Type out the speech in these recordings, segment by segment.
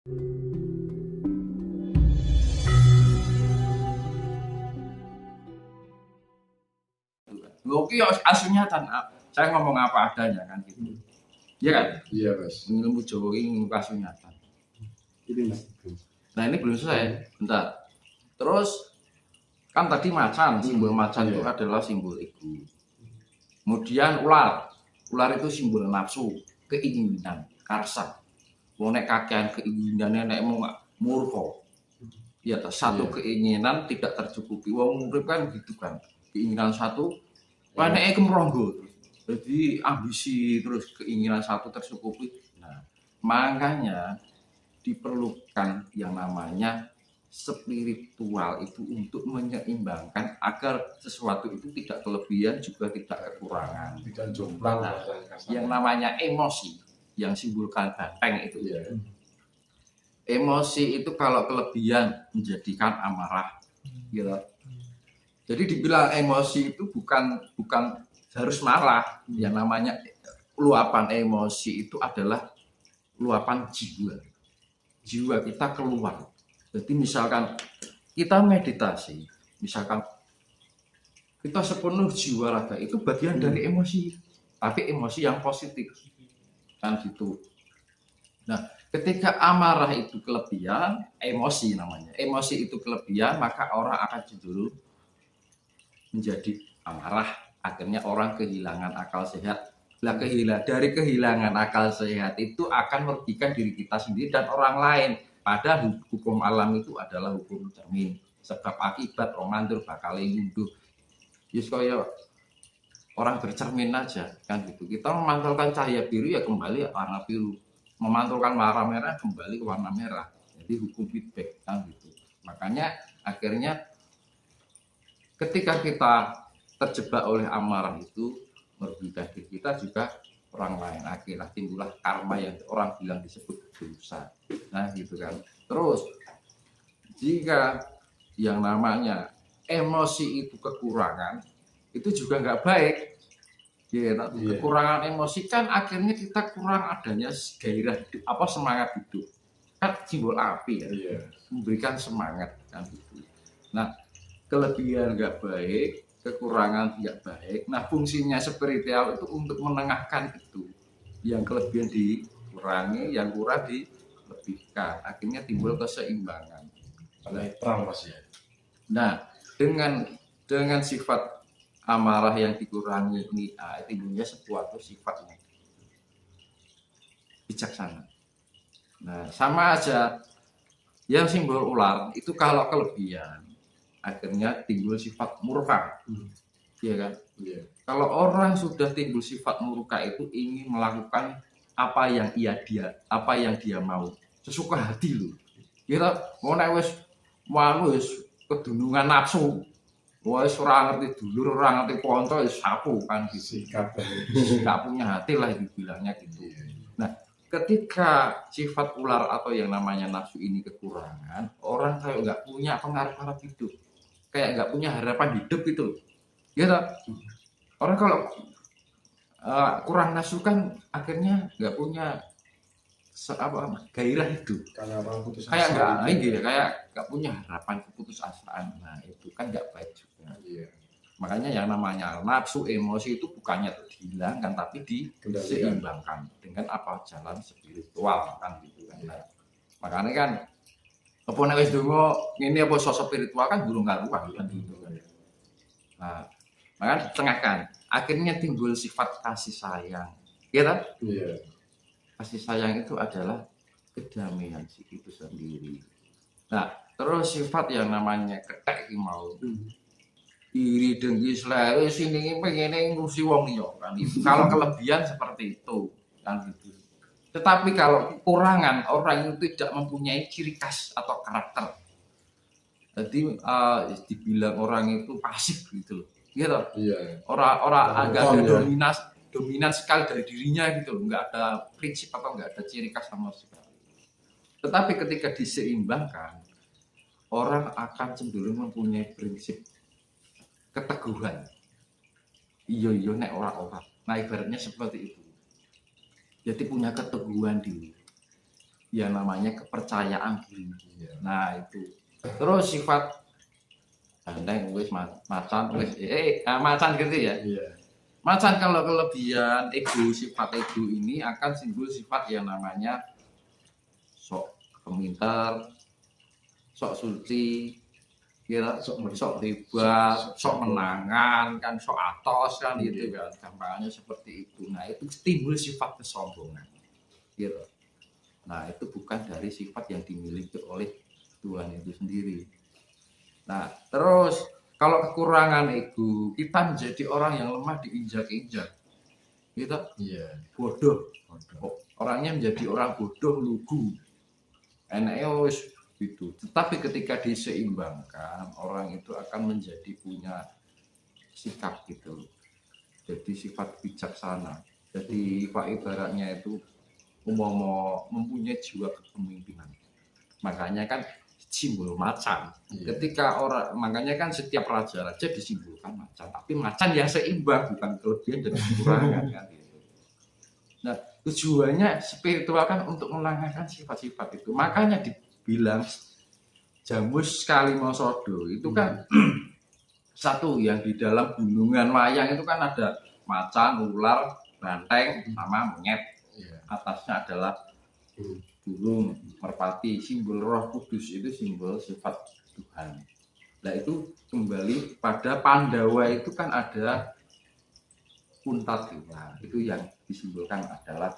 Oke, aslinya kan saya ngomong apa adanya kan gitu. Iya kan? Iya, Mas. Ilmu Jawa ini aslinya. Ini Mas. Nah, ini belum selesai. Bentar. Terus kan tadi macan, simbol macan itu adalah simbol ego. Kemudian ular. Ular itu simbol nafsu, keinginan, karsa. Wong nek kakean keinginannya nek mau murka. Ya, satu keinginan tidak tercukupi. Wong urip kan gitu kan. Keinginan satu, nek kemronggo. Jadi ambisi terus keinginan satu tercukupi. Nah, makanya diperlukan yang namanya spiritual itu untuk menyeimbangkan agar sesuatu itu tidak kelebihan juga tidak kekurangan. Tidak jomplang. Nah, yang namanya emosi yang simbolkan banteng itu. Emosi itu kalau kelebihan menjadikan amarah. Gitu. Jadi dibilang emosi itu bukan harus marah. Yang namanya luapan emosi itu adalah luapan jiwa. Jiwa kita keluar. Jadi misalkan kita meditasi, misalkan kita sepenuh jiwa raga itu bagian dari emosi, tapi emosi yang positif, kan gitu. Nah, ketika amarah itu kelebihan, emosi namanya. Emosi itu kelebihan, maka orang akan cenderung menjadi amarah. Akhirnya orang kehilangan akal sehat. Nah, dari kehilangan akal sehat itu akan merugikan diri kita sendiri dan orang lain. Padahal hukum alam itu adalah hukum cermin. Sebab akibat orang mandur bakal ngunduh. Yus kaya orang bercermin aja kan gitu. Kita memantulkan cahaya biru ya kembali warna biru. Memantulkan warna merah kembali ke warna merah. Jadi hukum feedback kan gitu. Makanya akhirnya ketika kita terjebak oleh amarah itu merugikan diri kita juga orang lain. Akhirnya timbullah karma yang orang bilang disebut dosa. Nah gitu kan. Terus jika yang namanya emosi itu kekurangan, itu juga nggak baik. Kekurangan emosi kan akhirnya kita kurang adanya gairah hidup, semangat hidup. Kan simbol api ya, memberikan semangat kan gitu. Nah kelebihan nggak baik, kekurangan tidak baik. Nah fungsinya spiritual itu untuk menengahkan itu. Yang kelebihan dikurangi, yang kurang dilebihkan. Akhirnya timbul keseimbangan. Netral Mas ya. Nah dengan sifat amarah yang dikurangi ini, timbulnya sesuatu sifatnya bijaksana. Nah sama aja. Yang simbol ular itu kalau kelebihan akhirnya timbul sifat murka, iya kan? Kalau orang sudah timbul sifat murka itu ingin melakukan apa yang dia mau, sesuka hati loh. Kira mau nek wis kedunungan nafsu, wis ora ngerti dulur, ora ngerti kanca, wis sapu kan gitu. Nggak punya hati lah dibilangnya gitu. Nah, ketika sifat ular atau yang namanya nafsu ini kekurangan, orang kayak nggak punya pengaruh hidup. Kayak nggak punya harapan hidup itu, gitu. Orang kalau kurang nafsu kan akhirnya nggak punya gairah hidup. Kayak nggak punya harapan, keputusasaan. Nah itu kan nggak baik juga. Makanya yang namanya nafsu emosi itu bukannya dihilangkan tapi diseimbangkan dengan jalan spiritual kan gitu kan. Nah, makanya kan apa nek wis donga ngene apa sosok spiritual kan burung karuan kan gitu kan. Nah, maka ditengahkan. Akhirnya timbul sifat kasih sayang. Ya kan? Iya. Kasih sayang itu adalah kedamaian itu sendiri. Nah, terus sifat yang namanya ketek mau iri dengki selera sini pengen ngurusi wong liya kan itu. Kalau kelebihan seperti itu kan gitu. Tetapi kalau kekurangan, orang itu tidak mempunyai ciri khas atau karakter. Jadi dibilang orang itu pasif gitu loh. Gitu. Iya. Orang agak ada dominan sekali dari dirinya gitu loh. Nggak ada prinsip atau nggak ada ciri khas sama sekali. Tetapi ketika diseimbangkan, orang akan cenderung mempunyai prinsip keteguhan. Iya nek orang-orang. Nah ibaratnya seperti itu. Jadi punya keteguhan diri. yang namanya kepercayaan diri. Iya. Nah itu. Terus sifat banteng wis macan wis macan gitu ya. Iya. Macan kalau kelebihan ego, sifat ego ini akan simbol sifat yang namanya sok pemintar, sok suci, kira sok hebat, sok menangan kan, sok atos kan gitu kan, gampangnya seperti itu. Nah itu timbul sifat kesombongan, gitu. Nah itu bukan dari sifat yang dimiliki oleh Tuhan itu sendiri. Nah terus kalau kekurangan ego, kita menjadi orang yang lemah diinjak-injak, gitu. Iya. Bodoh, orangnya menjadi orang bodoh, lugu, enaknya wis gitu. Tetapi ketika diseimbangkan, orang itu akan menjadi punya sikap gitu, jadi sifat bijaksana. Jadi pak ibaratnya itu mempunyai jiwa kepemimpinan. Makanya kan simbol macan. Iya. Ketika orang, makanya kan setiap raja-raja disimbolkan macan, tapi macan yang seimbang, bukan kelebihan dan kekurangan kan gitu. Nah tujuannya spiritual kan untuk menangani sifat-sifat itu. Makanya dibilang Jamus Kalimosodo itu kan satu yang di dalam gunungan wayang itu kan ada macan, ular, banteng, sama monyet. Iya. Atasnya adalah burung merpati, simbol Roh Kudus, itu simbol sifat Tuhan. Nah itu kembali pada Pandawa itu kan ada Puntadewa, itu yang disimbolkan adalah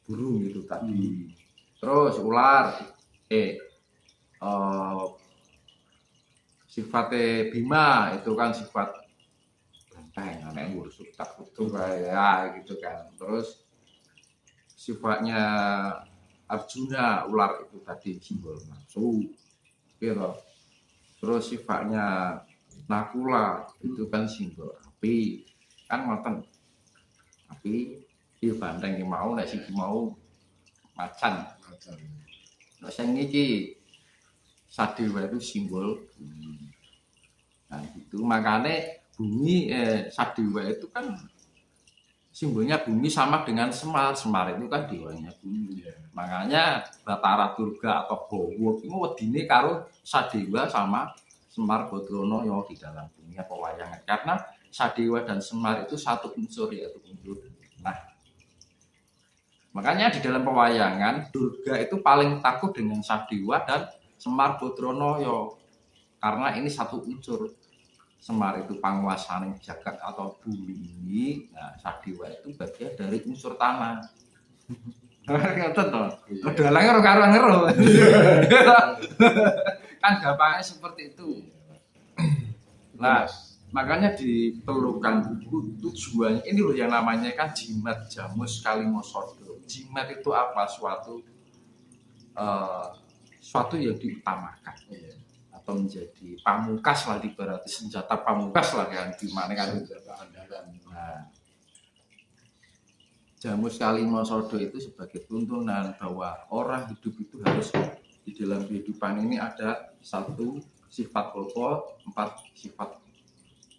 burung itu tadi. Terus ular, sifatnya Bima itu kan sifat banteng, anaknya ngurus takut ya gitu kan. Terus sifatnya Arjuna ular itu tadi simbol nafsu, gitu. Terus sifatnya Nakula itu kan simbol api, kan ngoten api di banteng yang mau nasi mau macan. Nah yang ini Sadewa itu simbol bumi. Nah itu makanya bumi Sadewa itu kan simbolnya bumi sama dengan Semar. Semar itu kan dewanya bumi. Makanya Batara Durga atau Bowo itu wedine karo Sadewa sama Semar Bodrono yang di dalam dunia pewayangan. Karena Sadewa dan Semar itu satu unsur, yaitu unsur. Nah, makanya di dalam pewayangan Durga itu paling takut dengan Sadewa dan Semar Bodrono karena ini satu unsur. Semar itu panguasaan jagat atau bumi ini, nah Sadewa itu bagian dari unsur tanah. Ngoten to. Dalange karo ngero. Kan gampangnya seperti itu. Nah, makanya diperlukan buku tujuannya ini loh yang namanya kan Jimat Jamus Kalimosodo. Jimat itu apa? Suatu yang diutamakan. Atau menjadi pamungkas lah, ibaratnya senjata pamungkas lah yang dimana kan. Nah, Jamus Kalimosodo itu sebagai tuntunan bahwa orang hidup itu harus di dalam kehidupan ini ada satu sifat pokok, 4 sifat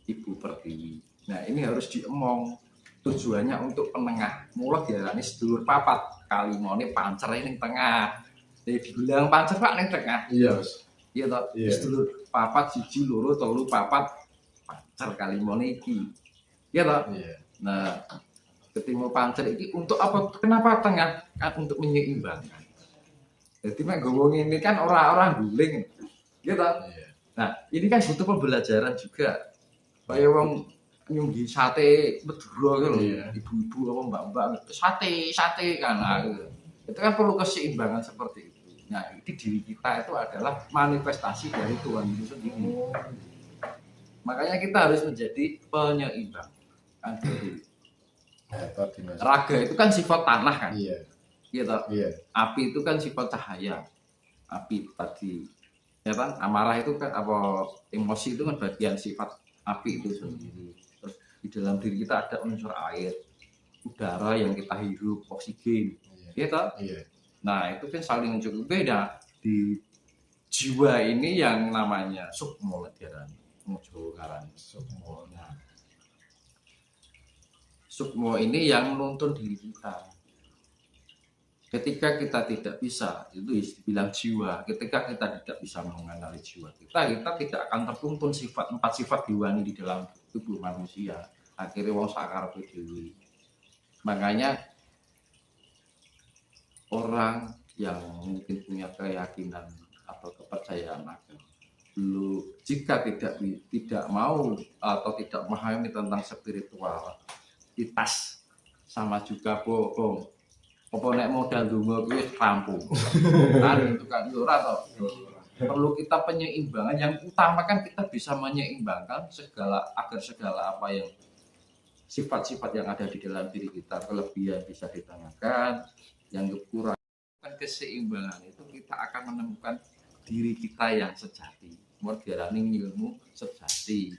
ibu pertiwi. Nah ini harus diemong, tujuannya untuk penengah. Mula diarani sedulur papat, kalimone pancer ini tengah. Jadi dibilang pancer pak ning tengah. Iya. Iya toh, sedulur papat, siji, loro, telu, papat, pancer kalimone iki. Iya toh. Nah, ketemu pancer iki untuk apa? Kenapa tengah? Kan untuk menyeimbangkan. Jadi mek ngomong ini kan orang-orang guling. Iya toh. Nah, ini kan butuh pembelajaran juga. Kayak wong nyunggi sate Madura gitu loh. Ibu-ibu apa mbak-mbak sate kan. Nah, itu kan perlu keseimbangan seperti itu. Nah, itu diri kita itu adalah manifestasi dari Tuhan itu sendiri. Makanya kita harus menjadi penyeimbang. Kan gitu. Raga itu kan sifat tanah kan. Iya. Iya. Api itu kan sifat cahaya. Api tadi. Ya kan, amarah itu kan apa emosi itu kan bagian sifat api itu sendiri. Terus di dalam diri kita ada unsur air, udara yang kita hirup, oksigen. Iya toh? Iya. Nah itu kan saling cukup beda. Di jiwa ini yang namanya sukmo latihan, sukmo. Nah, sukmo ini yang menuntun diri kita. Ketika kita tidak bisa, itu dibilang jiwa. Ketika kita tidak bisa mengenali jiwa kita tidak akan tertuntun empat sifat diwani di dalam tubuh manusia. Akhirnya wong sakarepe dhewe. Makanya orang yang mungkin punya keyakinan atau kepercayaan agama jika tidak mau atau tidak memahami tentang spiritualitas, sama juga bohong. Apa nek modal donga kuwi rampung. Kan itu kan ora toh. Perlu kita penyeimbang. Yang utama kan kita bisa menyeimbangkan agar segala apa yang sifat-sifat yang ada di dalam diri kita, kelebihan bisa ditanyakan, yang kekurangan keseimbangan itu kita akan menemukan diri kita yang sejati. Diarani ilmu sejati.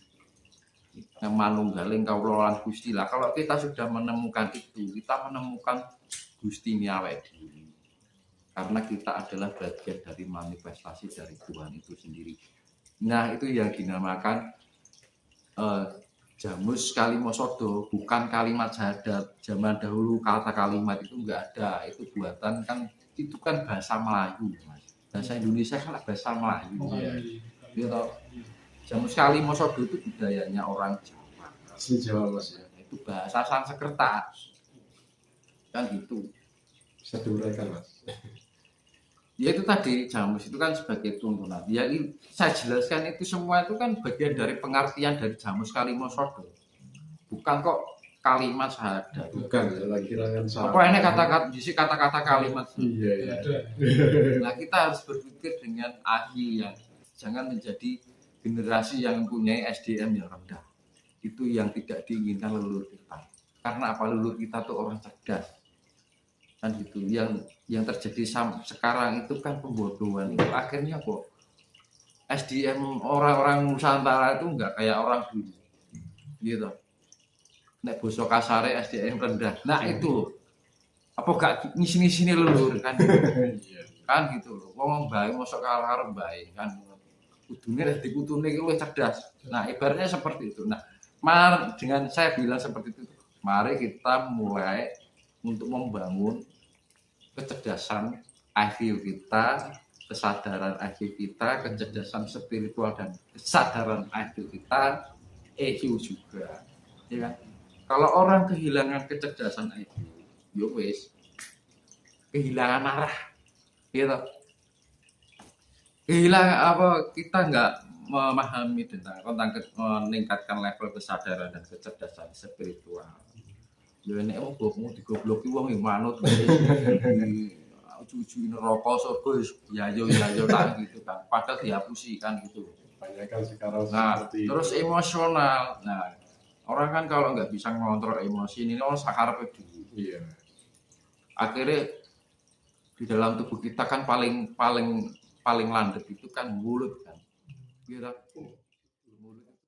Yang manunggaling kawula lan Gusti lah. Kalau kita sudah menemukan itu, kita menemukan Gusti awake dhewe. Karena kita adalah bagian dari manifestasi dari Tuhan itu sendiri. Nah, itu yang dinamakan Jamus Kalimosodo, bukan kalimat syahadat. Zaman dahulu kata kalimat itu enggak ada, itu buatan kan, itu kan bahasa Melayu, Mas. Bahasa Indonesia kan bahasa Melayu. Gitu. Jamus Kalimosodo itu budayanya orang Jawa. Asli Jawa, Mas ya. Itu bahasa Sanskerta. Kan gitu. Bisa diuraikan, Mas. Ya itu tadi, jamus itu kan sebagai tuntunan. Ya saya jelaskan itu semua itu kan bagian dari pengertian dari Jamus Kalimosodo. Bukan kok kalimat syahadat. Bukan, ya lagi rangan salah. Apa ini kata-kata kalimat? Iya, iya. Nah, kita harus berpikir dengan ahli yang jangan menjadi generasi yang mempunyai SDM yang rendah. Itu yang tidak diinginkan leluhur kita. Karena apa? Leluhur kita tuh orang cerdas. Kan gitu. Yang terjadi sekarang itu kan pembodohan. Itu akhirnya kok SDM orang-orang Nusantara itu enggak kayak orang dulu. Gitu. Nek basa kasare SDM rendah. Nah, itu loh. Apa gak ngisi-ngisine leluhur kan? Kan gitu loh. Wong bae mosok karo bae kan. Kudune nek dikutune iki luwih cerdas. Nah, ibaratnya seperti itu. Nah, dengan saya bilang seperti itu, mari kita mulai untuk membangun kecerdasan IQ kita, kesadaran IQ kita, kecerdasan spiritual dan kesadaran IQ kita, EQ juga, ya kan? Kalau orang kehilangan kecerdasan IQ, yo wis kehilangan arah, gitu. Kehilangan apa? Kita nggak memahami tentang meningkatkan level kesadaran dan kecerdasan spiritual. Ya nek wong digobloki wong yang manut cucu neraka surga ya yo tak gitu kan. Padahal dihapusi kan gitu. Banyak kan sekarang Nah, seperti terus itu. emosional. Nah, orang kan kalau nggak bisa mengontrol emosi ini orang sakarepe dulu. Iya. Akhirnya di dalam tubuh kita kan paling landep itu kan mulut kan. Gitu.